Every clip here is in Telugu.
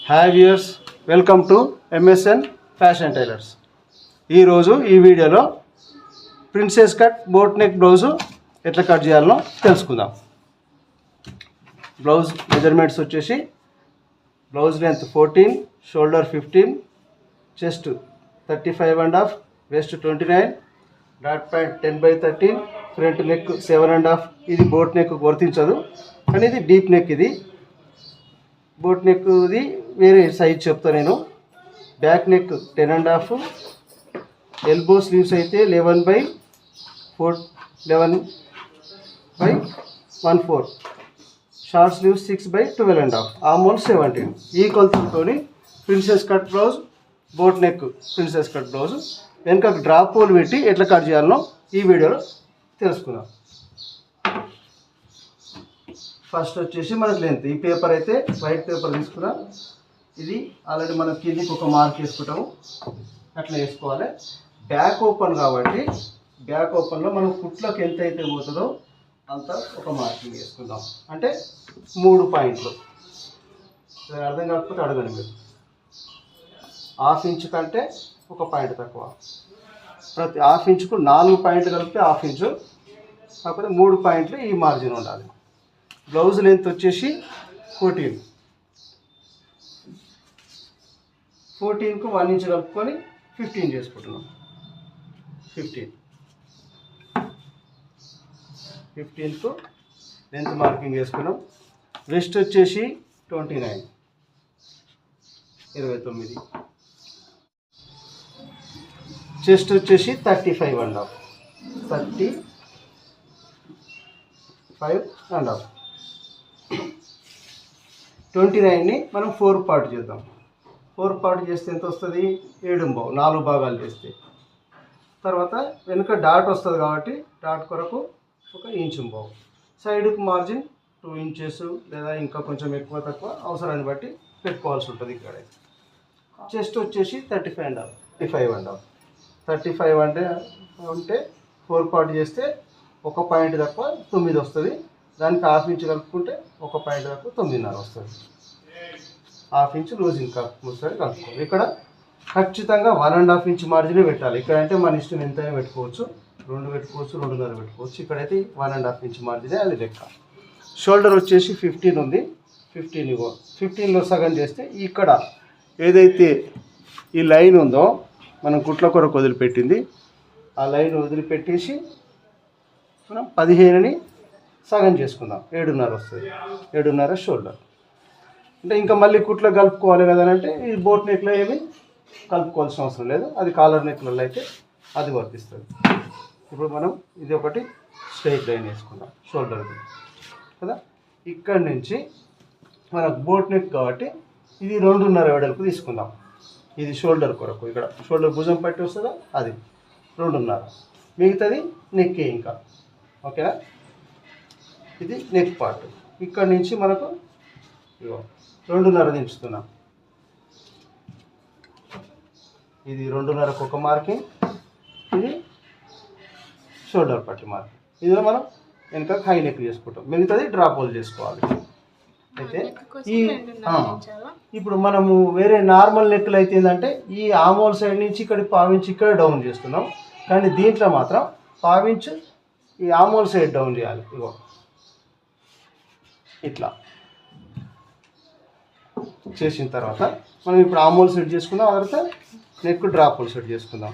Hi viewers, welcome to MSN fashion tailors. ఈరోజు ఈ వీడియోలో princess cut boat neck blouse ఎట్లా కట్ చేయాలనో తెలుసుకుందాం. బ్లౌజ్ మెజర్మెంట్స్ వచ్చేసి blouse length 14, shoulder 15, chest 35.5, west 29, dot pant 10/13, front neck 7.5. ఇది బోట్ నెక్ వర్తించదు కానీ ఇది డీప్ నెక్. ఇది బోట్ నెక్ది వేరే సైజ్ చెప్తా నేను. బ్యాక్ నెక్ 10.5, ఎల్బో స్లీవ్స్ అయితే 11/14, షార్ట్ స్లీవ్స్ 6/12.5, ఆర్మోల్ 17. ఈ కొలతలతో princess cut blouse, boat neck princess cut blouse వెనుక డ్రాప్ హోల్ పెట్టి ఎట్లా కట్ చేయాలనో ఈ వీడియోలో తెలుసుకుందాం. ఫస్ట్ వచ్చేసి మనకు లెంత్, ఈ పేపర్ అయితే వైట్ పేపర్ తీసుకున్నా. ఇది ఆల్రెడీ మనం కిందికి ఒక మార్క్ వేసుకుంటాము, అట్లా వేసుకోవాలి. బ్యాక్ ఓపెన్ కాబట్టి బ్యాక్ ఓపెన్లో మనం కుట్లోకి ఎంత అయితే పోతుందో అంత ఒక మార్కింగ్ వేసుకుందాం. అంటే 3 పాయింట్లు. అర్థం కాకపోతే అడగండి మీరు. 1/2 ఇంచు కంటే 1 పాయింట్ తక్కువ. ప్రతి 1/2 ఇంచుకు 4 పాయింట్లు కలిపితే 1/2 ఇంచు, కాకపోతే 3 పాయింట్లు ఈ మార్జిన్ ఉండాలి. బ్లౌజ్ లెంత్ వచ్చేసి 14కు 1 ఇంచ్ కలుపుకొని 15 చేసుకుంటున్నాం. 15కు లెంత్ మార్కింగ్ వేసుకున్నాం. వెస్ట్ వచ్చేసి 29, 29. చెస్ట్ వచ్చేసి 35.5, 35.5. 29ని మనం 4 పార్ట్ చేద్దాం. 4 పార్ట్ చేస్తే ఎంత వస్తుంది? 7 4 భాగాలు చేస్తే. తర్వాత వెనుక డాట్ వస్తుంది కాబట్టి డాట్ కొరకు 1 ఇంచు సైడ్కి మార్జిన్ 2 ఇంచెస్ లేదా ఇంకా కొంచెం ఎక్కువ తక్కువ అవసరాన్ని బట్టి పెట్టుకోవాల్సి ఉంటుంది. ఇక్కడ చెస్ట్ వచ్చేసి 35.5 అంటే 4 పార్ట్ చేస్తే 1 పాయింట్ తక్కువ 9 వస్తుంది. దానికి 1/2 ఇంచు కలుపుకుంటే 1 పాయింట్ తక్కువ 9.5 వస్తుంది. 1/2 ఇంచు లూజింగ్ వస్తుంది కలుపుకోవాలి. ఇక్కడ ఖచ్చితంగా 1.5 ఇంచు మార్జినే పెట్టాలి. ఇక్కడంటే మన ఇష్టం ఎంతైనా పెట్టుకోవచ్చు, 2 పెట్టుకోవచ్చు, 2.5 పెట్టుకోవచ్చు. ఇక్కడైతే 1.5 ఇంచు మార్జినే అది లెక్క. షోల్డర్ వచ్చేసి 15 ఉంది. 15లో సగం చేస్తే ఇక్కడ ఏదైతే ఈ లైన్ ఉందో మనం కుట్ల కొరకు వదిలిపెట్టింది, ఆ లైన్ వదిలిపెట్టేసి మనం 15ని సగం చేసుకుందాం. 7.5 వస్తుంది. 7.5 షోల్డర్. అంటే ఇంకా మళ్ళీ కుట్లో కలుపుకోవాలి కదా అంటే ఈ బోట్ నెక్లో ఏమి కలుపుకోవాల్సిన అవసరం లేదు. అది కాలర్ నెక్లలో అయితే అది వర్తిస్తుంది. ఇప్పుడు మనం ఇది ఒకటి స్ట్రైట్ లైన్ వేసుకుందాం షోల్డర్కి కదా. ఇక్కడి నుంచి మనకు బోట్ నెక్ కాబట్టి ఇది 2.5 వెడల్పు తీసుకుందాం. ఇది షోల్డర్ కొరకు, ఇక్కడ షోల్డర్ భుజం పట్టి వస్తుందా అది 2.5. మిగతాది నెక్కే ఇంకా. ఓకేనా? ఇది నెక్ పార్ట్. ఇక్కడ నుంచి మనకు 2.5 దించుతున్నాం. ఇది 2.5కు 1 మార్కింగ్, ఇది షోల్డర్ పట్టి మార్కింగ్. ఇదిలో మనం వెనక హై నెక్ చేసుకుంటాం. మిగతాది డ్రాప్ హోల్ చేసుకోవాలి. అయితే ఇప్పుడు మనము వేరే నార్మల్ నెక్లు అయితే ఏంటంటే ఈ ఆమోల్ సైడ్ నుంచి ఇక్కడ 1/2 ఇంచు ఇక్కడ డౌన్ చేస్తున్నాం. కానీ దీంట్లో మాత్రం 1/2 ఇంచు ఈ ఆమోల్ సైడ్ డౌన్ చేయాలి. ఇగో ఇట్లా చేసిన తర్వాత మనం ఇప్పుడు ఆమోల్ సెట్ చేసుకుందాం. ఆ తర్వాత నెక్ డ్రాప్ హోల్ సెట్ చేసుకుందాం.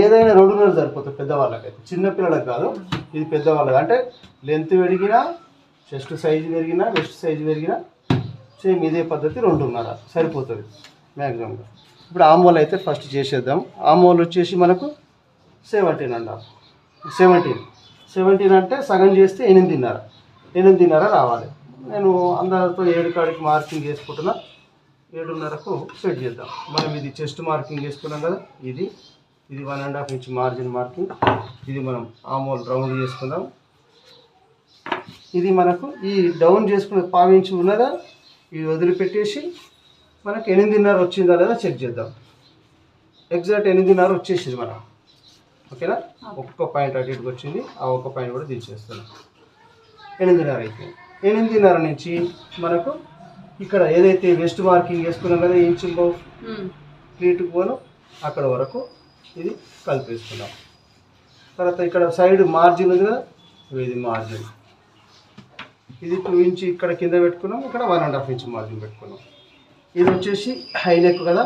ఏదైనా 2.5 సరిపోతుంది పెద్దవాళ్ళకైతే. చిన్నపిల్లలకు కాదు, ఇది పెద్దవాళ్ళకి. అంటే లెంత్ పెరిగినా, చెస్ట్ సైజు పెరిగినా, వెస్ట్ సైజు పెరిగినా సేమ్ ఇదే పద్ధతి 2.5 సరిపోతుంది మ్యాక్సిమంగా. ఇప్పుడు ఆమోల్ అయితే ఫస్ట్ చేసేద్దాం. ఆమోల్ వచ్చేసి మనకు 17.5. 17 అంటే సగం చేస్తే 8.5 రావాలి. నేను అందరితో 7 కాడికి మార్కింగ్ చేసుకుంటున్నా. 7.5కు సెట్ చేద్దాం. మనం ఇది చెస్ట్ మార్కింగ్ చేసుకున్నాం కదా, ఇది 1.5 ఇంచ్ మార్జిన్ మార్కింగ్. ఇది మనం ఆమోల్ రౌండ్ చేసుకుందాం. ఇది మనకు ఈ డౌన్ చేసుకున్న 1/2 ఇంచు ఉన్నదా ఇది వదిలిపెట్టేసి మనకు 8.5 వచ్చిందా లేదా చెక్ చేద్దాం. ఎగ్జాక్ట్ 8.5 వచ్చేసింది మనం. ఓకేనా? 1 పాయింట్ అటు ఇటుకు వచ్చింది. ఆ 1 పాయింట్ కూడా తీసేస్తున్నాం. 8.5 అయిపోయింది. 8.5 నుంచి మనకు ఇక్కడ ఏదైతే వెస్ట్ మార్కింగ్ వేసుకున్నాం కదా ఇంచు ప్లీట్కి పోను అక్కడ వరకు ఇది కలిపేసుకున్నాం. తర్వాత ఇక్కడ సైడ్ మార్జిన్ ఉంది కదా, ఇది మార్జిన్, ఇది 2 ఇంచ్ ఇక్కడ కింద పెట్టుకున్నాం, ఇక్కడ 1.5 ఇంచ్ మార్జిన్ పెట్టుకున్నాం. ఇది వచ్చేసి హై నెక్ కదా,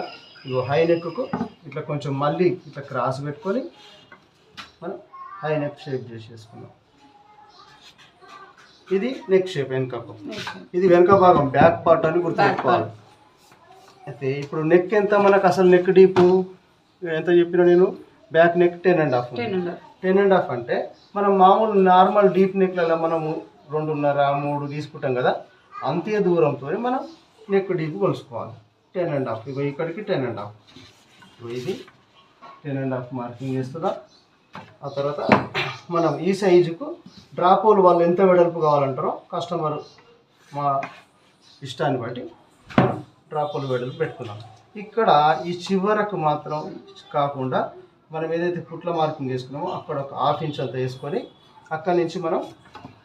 ఇగో హై నెక్కు ఇట్లా కొంచెం మళ్ళీ ఇట్లా క్రాస్ పెట్టుకొని మనం హై నెక్ షేప్ చేసేసుకున్నాం. ఇది నెక్ షేప్ వెనకకు, ఇది వెనక భాగం బ్యాక్ పార్ట్ అని గుర్తుపెట్టుకోవాలి. అయితే ఇప్పుడు నెక్ ఎంత మనకు అసలు నెక్ డీపు ఎంత చెప్పినా నేను, బ్యాక్ నెక్ 10.5. 10.5 అంటే మనం మామూలు నార్మల్ డీప్ నెక్లలో మనము 2.5 3 తీసుకుంటాం కదా, అంతే దూరంతో మనం నెక్ డీప్ కొలుసుకోవాలి. 10.5 ఇగో ఇక్కడికి 10.5, ఇది 10.5 మార్కింగ్ చేస్తుందా. ఆ తర్వాత మనం ఈ సైజుకు డ్రాప్ హోల్ వాళ్ళు ఎంత వెడల్పు కావాలంటారో కస్టమర్ మా ఇష్టాన్ని బట్టి మనం డ్రాప్ హోల్ వెడల్పు పెట్టుకున్నాం. ఇక్కడ ఈ చివరకు మాత్రం కాకుండా మనం ఏదైతే ఫుట్ల మార్కింగ్ చేసుకున్నామో అక్కడ ఒక 1/2 ఇంచ్ అంత వేసుకొని అక్కడి నుంచి మనం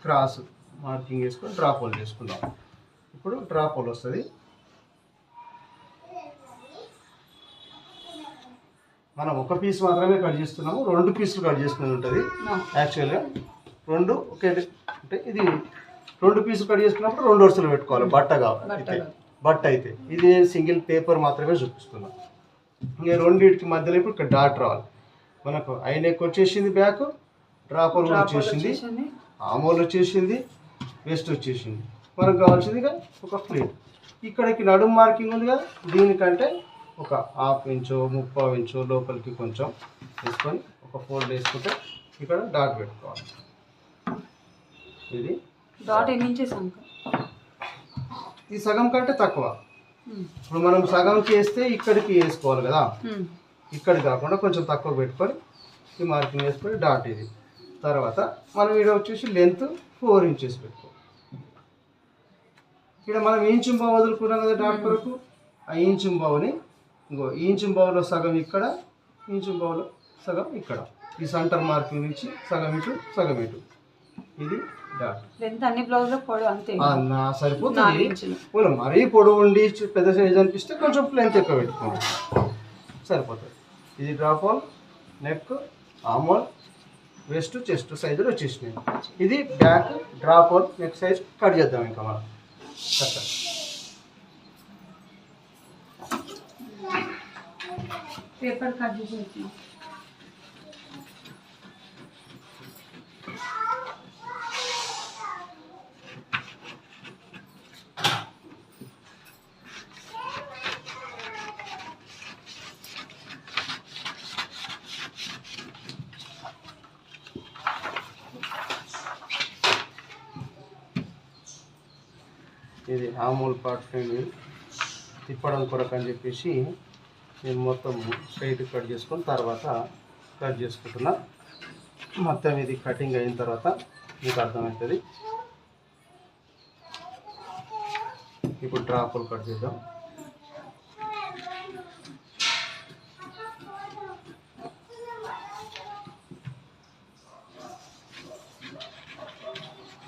క్రాస్ మార్కింగ్ వేసుకొని డ్రాప్ హోల్ చేసుకుందాం. ఇప్పుడు డ్రాప్ హోల్ వస్తుంది. మనం ఒక పీస్ మాత్రమే కట్ చేస్తున్నాము, 2 పీసులు కట్ చేసుకుని ఉంటుంది యాక్చువల్గా. 2 ఒకే అంటే ఇది 2 పీసులు కట్ చేసుకున్నప్పుడు 2 వరుసలు పెట్టుకోవాలి బట్ట కావాలి. బట్ట అయితే ఇది సింగిల్ పేపర్ మాత్రమే చూపిస్తున్నాం. ఇంకా రెండింటికి మధ్యలో ఇప్పుడు ఇక్కడ డాట్ రావాలి. మనకు ఐ నెక్ వచ్చేసింది, బ్యాక్ డ్రాప్ హోల్ వచ్చేసింది, ఆమ్ హోల్ వచ్చేసింది, వెస్ట్ వచ్చేసింది. మనకు కావాల్సింది ఒక ప్లేట్. ఇక్కడికి నడుము మార్కింగ్ ఉంది కదా, దీనికంటే ఒక 1/2 ఇంచో 3/4 ఇంచో లోపలికి కొంచెం వేసుకొని ఒక ఫోల్డ్ వేసుకుంటే ఇక్కడ డాట్ పెట్టుకోవాలి. ఇది డాట్ ఎన్ని ఇంచెస్ అంక? ఈ సగం కంటే తక్కువ. ఇప్పుడు మనం సగం చేస్తే ఇక్కడికి వేసుకోవాలి కదా, ఇక్కడికి కాకుండా కొంచెం తక్కువ పెట్టుకొని ఈ మార్కింగ్ వేసుకొని డాట్ ఇది. తర్వాత మనం ఇక్కడ వచ్చేసి లెంత్ 4 ఇంచెస్ పెట్టుకోవాలి. ఇక్కడ మనం ఇంచు బావు వదులుకున్నాం కదా డాట్ కొరకు, ఆ ఇంచు బావుని ఇంకో ఇంచు బావులో సగం ఇక్కడ, ఇంచు బావులో సగం ఇక్కడ, ఈ సెంటర్ మార్కింగ్ నుంచి సగం ఇటు సగం ఇటు, ఇది డాట్. లెంత్ అన్ని బ్లౌజ్లో పొడవు అంతే సరిపోతుంది. మరీ పొడవు ఉండి పెద్ద సైజ్ అనిపిస్తే కొంచెం లెంత్ ఎక్కువ పెట్టుకోండి, సరిపోతుంది. ఇది drop whole, neck, arm hole, west, chest సైజులు వచ్చేసినాయి. ఇది back drop whole, neck size cut చేద్దాం ఇంకా మనం. పేపర్ కట్ చేసి ఇది ఆమూల్ పార్ట్ తిప్పడం కొరకు అని చెప్పేసి నేను మొత్తం స్ట్రైట్ కట్ చేసుకొని తర్వాత కట్ చేసుకుంటున్నా. మొత్తం ఇది కటింగ్ అయిన తర్వాత మీకు అర్థమవుతుంది. ఇప్పుడు డ్రాప్ హోల్ కట్ చేద్దాం.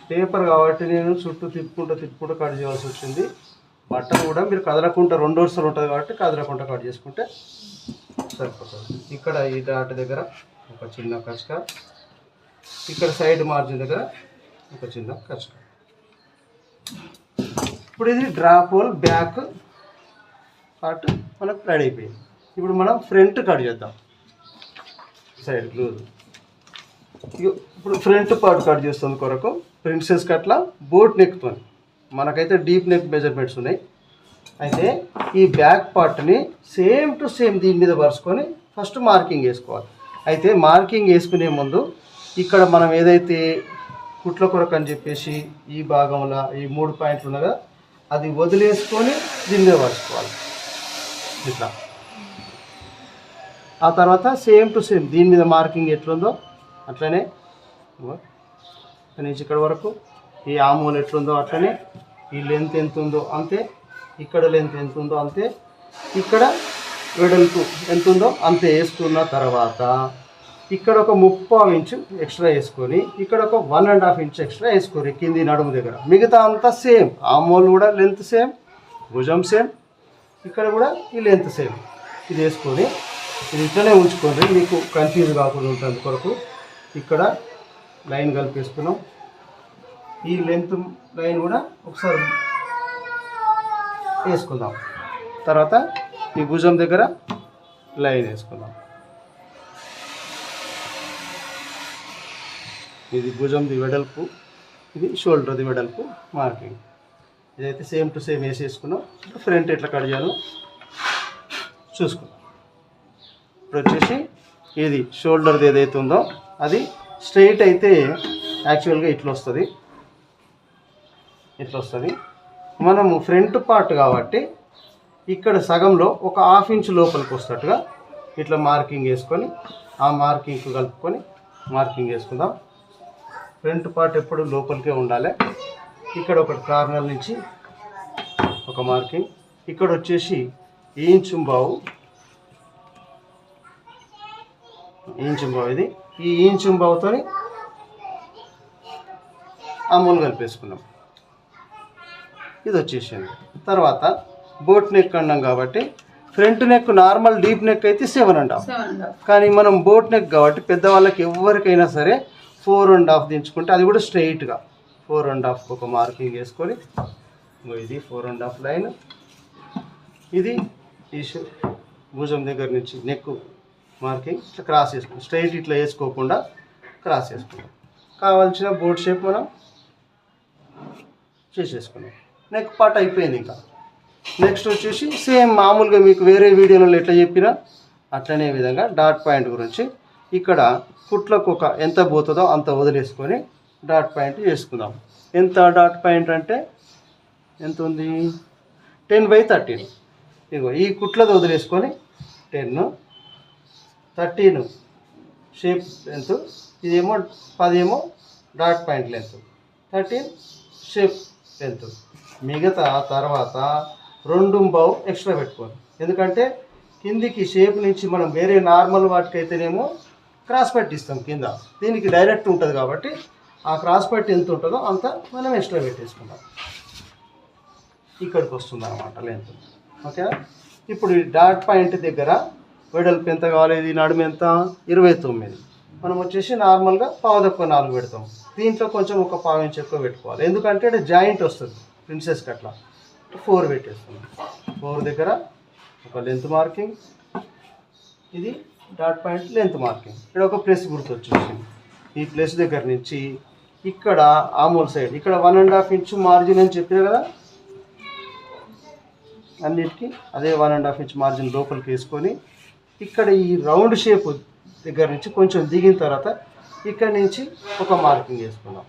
పేపర్ కాబట్టి నేను చుట్టూ తిప్పుకుంటూ కట్ చేయాల్సి వచ్చింది. బట్టలు కూడా మీరు కదలకుండా 2 వరుసలు ఉంటుంది కాబట్టి కదలకుండా కట్ చేసుకుంటే సరిపోతుంది. ఇక్కడ ఈ డాట్ దగ్గర ఒక చిన్న కచక, ఇక్కడ సైడ్ మార్జిన్ దగ్గర ఒక చిన్న కచక. ఇప్పుడు ఇది డ్రాప్ హోల్ బ్యాక్ పార్ట్ మనకు రెడీ అయిపోయింది. ఇప్పుడు మనం ఫ్రంట్ కట్ చేద్దాం. సైడ్ లూజ్ ఇప్పుడు ఫ్రంట్ పార్ట్ కట్ చేస్తుంది కొరకు ప్రిన్సెస్ కట్లా బోట్ నెక్తో మనకైతే డీప్ నెక్ మెజర్మెంట్స్ ఉన్నాయి. అయితే ఈ బ్యాక్ పార్ట్ని సేమ్ టు సేమ్ దీని మీద పరుచుకొని ఫస్ట్ మార్కింగ్ వేసుకోవాలి. అయితే మార్కింగ్ వేసుకునే ముందు ఇక్కడ మనం ఏదైతే కుట్ల కొరకు అని చెప్పేసి ఈ భాగంలో ఈ 3 పాయింట్లు ఉన్నాయి కదా, అది వదిలేసుకొని దీని మీద పరుచుకోవాలి ఇట్లా. ఆ తర్వాత సేమ్ టు సేమ్ దీని మీద మార్కింగ్ ఎట్లుందో అట్లనే నుంచి ఇక్కడ వరకు ఈ ఆమూల్ ఎట్లుందో అట్లనే, ఈ లెంత్ ఎంత ఉందో అంతే, ఇక్కడ లెంత్ ఎంత ఉందో అంతే, ఇక్కడ వెడల్పు ఎంత ఉందో అంతే వేసుకున్న తర్వాత ఇక్కడ ఒక 3/4 ఇంచు ఎక్స్ట్రా వేసుకొని ఇక్కడ ఒక 1.5 ఇంచ్ ఎక్స్ట్రా వేసుకొని కింది నడుము దగ్గర. మిగతా అంతా సేమ్, ఆమూల్ కూడా లెంత్ సేమ్, భుజం సేమ్, ఇక్కడ కూడా ఈ లెంత్ సేమ్. ఇది వేసుకొని ఇది ఇట్లనే ఉంచుకోండి, మీకు కన్ఫ్యూజ్ కాకుండా ఉంటుంది కొరకు. ఇక్కడ లైన్ కలిపేసుకున్నాం. ఈ లెంత్ లైన్ కూడా ఒకసారి వేసుకుందాం. తర్వాత ఈ భుజం దగ్గర లైన్ వేసుకుందాం. ఇది భుజంది వెడల్పు, ఇది షోల్డర్ది వెడల్పు మార్కింగ్. ఇదైతే సేమ్ టు సేమ్ వేసేసుకున్నాం. ఫ్రంట్ ఎట్లా కట్ చేయాలో చూసుకుందాం. ఇప్పుడు వచ్చేసి ఇది షోల్డర్ది ఏదైతే ఉందో అది స్ట్రైట్ అయితే యాక్చువల్గా ఇట్లా వస్తుంది. మనము ఫ్రంట్ పార్ట్ కాబట్టి ఇక్కడ సగంలో ఒక 1/2 ఇంచ్ లోపలికి వస్తట్టుగా ఇట్లా మార్కింగ్ వేసుకొని ఆ మార్కింగ్కి కలుపుకొని మార్కింగ్ వేసుకుందాం. ఫ్రంట్ పార్ట్ ఎప్పుడు లోపలికే ఉండాలి. ఇక్కడ ఒక కార్నర్ నుంచి ఒక మార్కింగ్, ఇక్కడ వచ్చేసి ఇంచు బావు ఇది. ఈ ఇంచు బావుతో అమూలు కలిపేసుకున్నాం. ఇది వచ్చేసింది. తర్వాత బోట్ నెక్ అన్నాం కాబట్టి front neck normal deep neck అయితే 7.5, కానీ మనం బోట్ నెక్ కాబట్టి పెద్దవాళ్ళకి ఎవరికైనా సరే 4.5 దించుకుంటే అది కూడా స్ట్రైట్గా 4.5 ఒక మార్కింగ్ వేసుకొని ఇది 4.5 లైన్. ఇది ఈ భుజం దగ్గర నుంచి నెక్ మార్కింగ్ ఇట్లా క్రాస్ వేసుకుంటాం. స్ట్రైట్ ఇట్లా వేసుకోకుండా క్రాస్ వేసుకుంటాం. కావాల్సిన బోట్ షేప్ మనం చేసేసుకున్నాం. నెక్ పార్ట్ అయిపోయింది. ఇంకా నెక్స్ట్ వచ్చేసి సేమ్ మామూలుగా మీకు వేరే వీడియోలలో ఎట్లా చెప్పినా అట్లనే విధంగా డాట్ పాయింట్ గురించి ఇక్కడ కుట్లకు ఒక ఎంత పోతుందో అంత వదిలేసుకొని డాట్ పాయింట్ చేసుకుందాం. ఎంత డాట్ పాయింట్ అంటే ఎంత ఉంది, 10/13. ఇగో ఈ కుట్లది వదిలేసుకొని 10, 13 షేప్ లెంత్, ఇదేమో 10 ఏమో dot point length, 13 shape length. మిగతా తర్వాత 2 ఎక్స్ట్రా పెట్టుకోండి. ఎందుకంటే కిందికి షేప్ నుంచి మనం వేరే నార్మల్ వాటికైతేనేమో క్రాస్ పెట్టిస్తాం కింద, దీనికి డైరెక్ట్ ఉంటుంది కాబట్టి ఆ క్రాస్ పెట్టి ఎంత ఉంటుందో అంత మనం ఎక్స్ట్రా పెట్టేసుకుందాం. ఇక్కడికి వస్తుంది అన్నమాట లెంత్. ఓకేనా? ఇప్పుడు ఈ డాట్ పాయింట్ దగ్గర వెడల్పు ఎంత కావాలి, ఇది నడుము ఎంత 29. మనం వచ్చేసి నార్మల్గా 4.5 పెడతాం. దీంట్లో కొంచెం ఒక 1/2 ఇంచ్ ఎక్కువ పెట్టుకోవాలి. ఎందుకంటే ఇక్కడ జాయింట్ వస్తుంది ప్రిన్సెస్కి, అట్లా 4 పెట్టేస్తుంది. 4 దగ్గర ఒక లెంత్ మార్కింగ్, ఇది డాట్ పాయింట్ లెంత్ మార్కింగ్. ఇక్కడ ఒక ప్లస్ గుర్తు వచ్చేసింది. ఈ ప్లస్ దగ్గర నుంచి ఇక్కడ ఆమోల్ సైడ్ ఇక్కడ 1.5 ఇంచ్ మార్జిన్ అని చెప్పినా కదా, అన్నిటికీ అదే 1.5 ఇంచ్ మార్జిన్ లోపలికి వేసుకొని ఇక్కడ ఈ రౌండ్ షేప్ దగ్గర నుంచి కొంచెం దిగిన తర్వాత ఇక్కడ నుంచి ఒక మార్కింగ్ వేసుకున్నాం.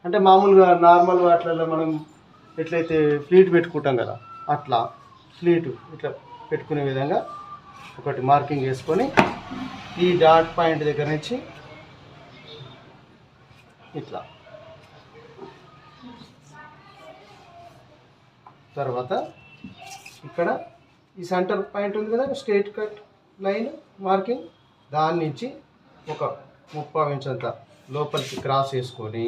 అంటే మామూలుగా నార్మల్ వాటిలలో మనం ఎట్లయితే ఫ్లీట్ పెట్టుకుంటాం కదా, అట్లా ఫ్లీట్ ఇట్లా పెట్టుకునే విధంగా ఒకటి మార్కింగ్ వేసుకొని ఈ డాట్ పాయింట్ దగ్గర నుంచి ఇట్లా, తర్వాత ఇక్కడ ఈ సెంటర్ పాయింట్ ఉంది కదా, స్ట్రైట్ కట్ లైన్ మార్కింగ్, దాని నుంచి ఒక 30 ఇంచ్ అంత లోపలికి క్రాస్ వేసుకొని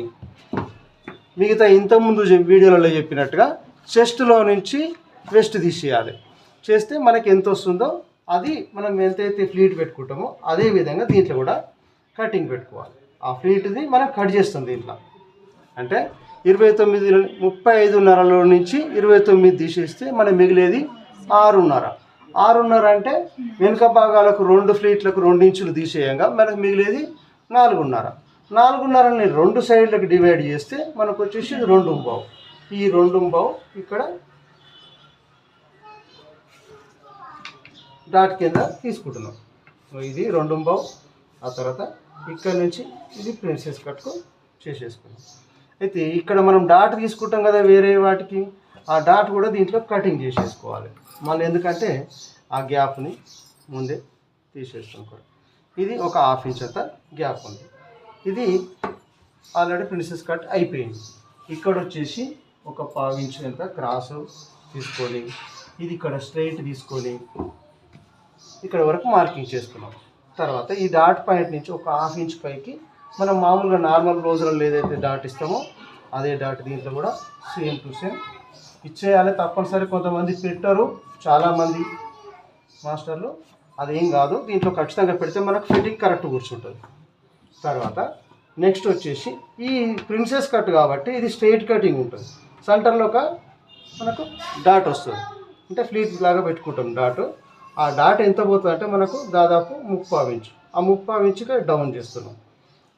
మిగతా ఇంతకుముందు వీడియోలలో చెప్పినట్టుగా చెస్ట్లో నుంచి వెస్ట్ తీసేయాలి. చేస్తే మనకి ఎంత వస్తుందో అది మనం ఎంతైతే ఫ్లీట్ పెట్టుకుంటామో అదే విధంగా దీంట్లో కూడా కటింగ్ పెట్టుకోవాలి. ఆ ఫ్లీట్ది మనం కట్ చేస్తాం దీంట్లో. అంటే 35.5లో నుంచి 29 తీసేస్తే మనం మిగిలేది 6.5. 6.5 అంటే వెనుక భాగాలకు 2 ఫ్లీట్లకు 2 ఇంచులు తీసేయంగా మనకు మిగిలేది 4.5. 4.5ని 2 సైడ్లకు డివైడ్ చేస్తే మనకు వచ్చేసి 2.5. ఈ 2.5 ఇక్కడ డాట్ కింద తీసుకుంటున్నాం. ఇది 2.5. ఆ తర్వాత ఇక్కడ నుంచి ఇది ప్రిన్సెస్ కట్కు చేసేసుకున్నాం. అయితే ఇక్కడ మనం డాట్ తీసుకుంటాం కదా వేరే వాటికి, ఆ డాట్ కూడా దీంట్లో కటింగ్ చేసేసుకోవాలి మళ్ళీ, ఎందుకంటే ఆ గ్యాప్ని ముందే తీసేస్తాం కూడా. ఇది ఒక 1/2 ఇంచ్ అంత గ్యాప్ ఉంది. ఇది ఆల్రెడీ ప్రిన్సెస్ కట్ అయిపోయింది. ఇక్కడ వచ్చేసి ఒక 1/2 ఇంచ్ అంత క్రాస్ తీసుకొని ఇది ఇక్కడ స్ట్రైట్ తీసుకొని ఇక్కడ వరకు మార్కింగ్ చేసుకున్నాం. తర్వాత ఈ డాట్ పాయింట్ నుంచి ఒక 1/2 ఇంచ్ పైకి మనం మామూలుగా నార్మల్ బ్లౌజులలో ఏదైతే డాట్ ఇస్తామో అదే డాట్ దీంట్లో కూడా సేమ్ టు సేమ్ ఇచ్చేయాలి తప్పనిసరి. కొంతమంది పెట్టరు, చాలామంది మాస్టర్లు, అదేం కాదు. దీంట్లో ఖచ్చితంగా పెడితే మనకు ఫిట్టింగ్ కరెక్ట్ కూర్చుంటుంది. తర్వాత నెక్స్ట్ వచ్చేసి ఈ ప్రిన్సెస్ కట్ కాబట్టి ఇది స్ట్రైట్ కటింగ్ ఉంటుంది. సెంటర్లో ఒక మనకు డాట్ వస్తుంది, అంటే ఫ్లీట్ లాగా పెట్టుకుంటాం డాట్. ఆ డాట్ ఎంత పోతుంది అంటే మనకు దాదాపు 3/4 ఇంచు. ఆ 3/4 ఇంచుగా డౌన్ చేస్తున్నాం.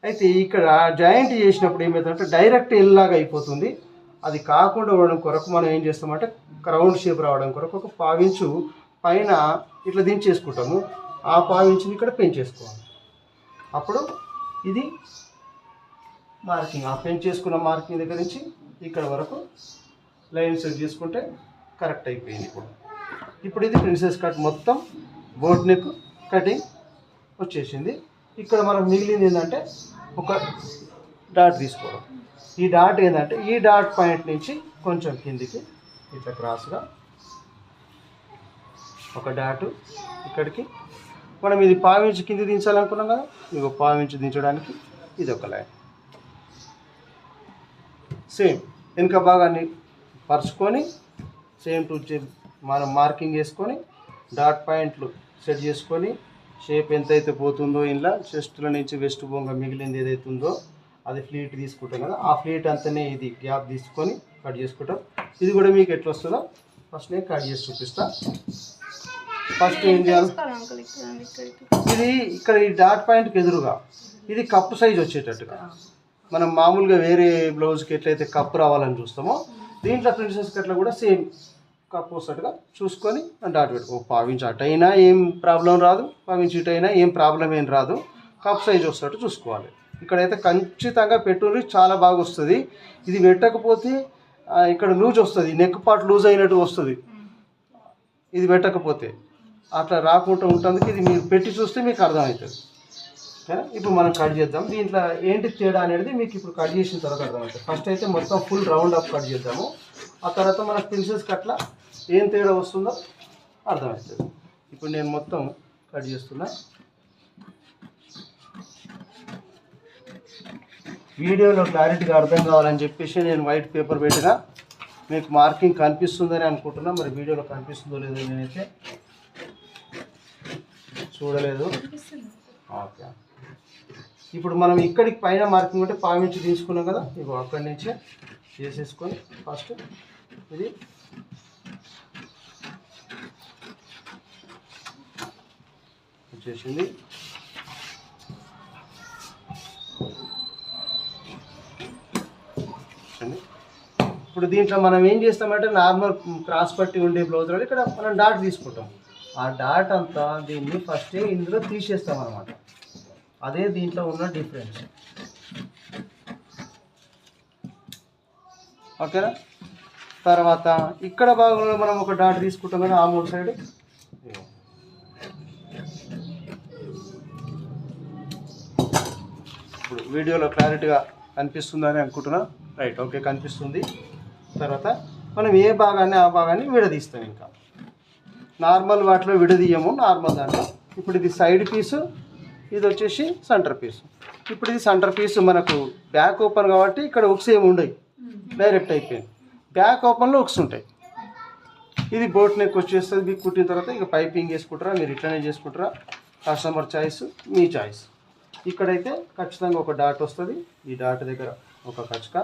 అయితే ఇక్కడ జాయింట్ చేసినప్పుడు ఏమవుతుందంటే డైరెక్ట్ ఎల్ లాగా అయిపోతుంది. అది కాకుండా ఉండడం కొరకు మనం ఏం చేస్తామంటే రౌండ్ షేప్ రావడం కొరకు ఒక 1/4 ఇంచు పైన ఇట్లా దించేసుకుంటాము. ఆ 1/4 ఇంచుని ఇక్కడ పెంచేసుకోవాలి. అప్పుడు ఇది మార్కింగ్, ఆ పెంచేసుకున్న మార్కింగ్ దగ్గర నుంచి ఇక్కడ వరకు లైన్ సెట్ చేసుకుంటే కరెక్ట్ అయిపోయింది. ఇప్పుడు ఇది ప్రిన్సెస్ కట్ మొత్తం బోట్ నెక్ కటింగ్ వచ్చేసింది. ఇక్కడ మనకు మిగిలింది ఏంటంటే ఒక డాట్ తీసుకోవడం. ఈ డాట్ ఏంటంటే ఈ డాట్ పాయింట్ నుంచి కొంచెం కిందికి ఇట్లా క్రాస్గా ఒక డాట్ ఇక్కడికి మనం ఇది 1/4 ఇంచు కింది దించాలనుకున్నాం కదా, ఇది 1/4 ఇంచు దించడానికి ఇది ఒక లైన్. సేమ్ వెనుక భాగాన్ని పరుచుకొని సేమ్ టు మనం మార్కింగ్ చేసుకొని డాట్ పాయింట్లు సెట్ చేసుకొని షేప్ ఎంతైతే పోతుందో ఇలా చెస్ట్ల నుంచి వెస్ట్ బొంగ మిగిలింది ఏదైతే ఉందో అది ఫ్లీట్ తీసుకుంటాం కదా, ఆ ఫ్లీట్ అంతనే ఇది గ్యాప్ తీసుకొని కట్ చేసుకుంటాం. ఇది కూడా మీకు ఎట్లా వస్తుందో ఫస్ట్ నేను కట్ చేసి చూపిస్తా. ఫస్ట్ ఏం చేయాలి, ఇది ఇక్కడ ఈ డాట్ పాయింట్కి ఎదురుగా ఇది కప్పు సైజ్ వచ్చేటట్టుగా మనం మామూలుగా వేరే బ్లౌజ్కి ఎట్లయితే కప్పు రావాలని చూస్తామో దీంట్లో ప్రిన్సెస్ కట్లో కూడా సేమ్ కప్పు వస్తట్టుగా చూసుకొని డాట్ పెట్టుకో. 1/4 ఇంచు అటు అయినా ఏం ప్రాబ్లం రాదు, 1/4 ఇంచు ఇటు అయినా ఏం ప్రాబ్లం ఏం రాదు. కప్ సైజ్ వస్తట్టు చూసుకోవాలి. ఇక్కడైతే ఖచ్చితంగా పెట్టుకుని చాలా బాగా వస్తుంది. ఇది పెట్టకపోతే ఇక్కడ లూజ్ వస్తుంది, నెక్ పార్ట్ లూజ్ అయినట్టు వస్తుంది. ఇది పెట్టకపోతే అట్లా రాకుండా ఉంటుంది. ఇది మీరు పెట్టి చూస్తే మీకు అర్థమవుతుంది. ఇప్పుడు మనం కట్ చేద్దాం. దీంట్లో ఏంటి తేడా అనేది మీకు ఇప్పుడు కట్ చేసిన తర్వాత అర్థమవుతుంది. ఫస్ట్ అయితే మొత్తం ఫుల్ రౌండ్ అప్ కట్ చేద్దాము. ఆ తర్వాత మన ప్రిన్సెస్ కట్ల ఏం తేడా వస్తుందో అర్థమవుతుంది. ఇప్పుడు నేను మొత్తం కట్ చేస్తున్నా. వీడియోలో క్లారిటీగా అర్థం కావాలని చెప్పేసి నేను వైట్ పేపర్ పెట్టినా, మీకు మార్కింగ్ కనిపిస్తుందని అనుకుంటున్నా. మరి వీడియోలో కనిపిస్తుందో లేదో నేనైతే చూడలేదు. ఓకే, ఇప్పుడు మనం ఇక్కడికి పైన మార్కింగ్ ఉంటే 1/4 ఇంచు తీసుకున్నాం కదా, ఇగో అక్కడి నుంచి చేసేసుకొని ఫస్ట్ ఇది వచ్చేసింది. ఇప్పుడు దీంట్లో మనం ఏం చేస్తామంటే నార్మల్ క్రాస్ పట్టి ఉండే బ్లౌజ్లో ఇక్కడ మనం డాట్ తీసుకుంటాం. ఆ డాట్ అంతా దీన్ని ఫస్ట్ ఇందులో తీసేస్తాం అన్నమాట. అదే దీంట్లో ఉన్న డిఫరెన్స్. ఓకేనా? తర్వాత ఇక్కడ భాగంలో మనం ఒక డాట్ తీసుకుంటాం కదా, ఆ మూడు సైడ్ ఇప్పుడు వీడియోలో క్లారిటీగా కనిపిస్తుందని అనుకుంటున్నా. రైట్, ఓకే, కనిపిస్తుంది. తర్వాత మనం ఏ భాగాన్ని ఆ భాగాన్ని విడదీస్తాం. ఇంకా నార్మల్ వాటిలో విడదీయము, నార్మల్ దాంట్లో. ఇప్పుడు ఇది సైడ్ పీసు, ఇది వచ్చేసి సెంటర్ పీసు. ఇప్పుడు ఇది సెంటర్ పీసు మనకు బ్యాక్ ఓపెన్ కాబట్టి ఇక్కడ ఉక్స్ ఏమి ఉండవు, డైరెక్ట్ అయిపోయింది. బ్యాక్ ఓపెన్లో ఉక్స్ ఉంటాయి. ఇది బోట్ నెక్ వచ్చేస్తుంది. మీకు కుట్టిన తర్వాత ఇక పైపింగ్ చేసుకుంటారా, మీరు ఇట్లనే చేసుకుంటారా, కస్టమర్ చాయిస్, మీ చాయిస్. ఇక్కడైతే ఖచ్చితంగా ఒక డాట్ వస్తుంది. ఈ డాట్ దగ్గర ఒక కచక.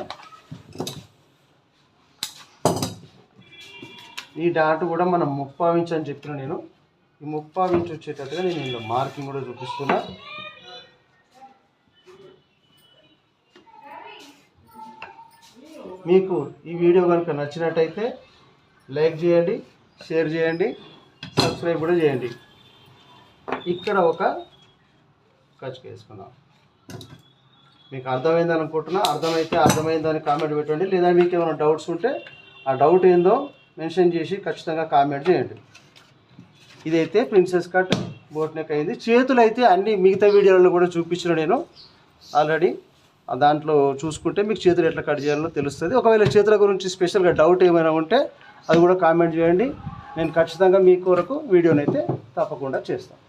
ఈ డాట్ కూడా మనం 3/4 ఇంచు అని చెప్పిన నేను. ఈ 3/4 ఇంచు వచ్చేటట్టుగా నేను ఇందులో మార్కింగ్ కూడా చూపిస్తున్నా. మీకు ఈ వీడియో కనుక నచ్చినట్టయితే లైక్ చేయండి, షేర్ చేయండి, సబ్స్క్రైబ్ కూడా చేయండి. ఇక్కడ ఒక కచక వేసుకుందాం. మీకు అర్థమైందని అనుకుంటున్నా. అర్థమైతే అర్థమైందని కామెంట్ పెట్టండి. లేదా మీకు ఏమైనా డౌట్స్ ఉంటే ఆ డౌట్ ఏందో మెన్షన్ చేసి ఖచ్చితంగా కామెంట్ చేయండి. ఇదైతే ప్రిన్సెస్ కట్ బోట్ నెక్ అయింది. చేతులు అయితే అన్ని మిగతా వీడియోలలో కూడా చూపించిన నేను ఆల్రెడీ. దాంట్లో చూసుకుంటే మీకు చేతులు ఎట్లా కట్ చేయాలో తెలుస్తుంది. ఒకవేళ చేతుల గురించి స్పెషల్గా డౌట్ ఏమైనా ఉంటే అది కూడా కామెంట్ చేయండి. నేను ఖచ్చితంగా మీ కొరకు వీడియోనైతే తప్పకుండా చేస్తాను.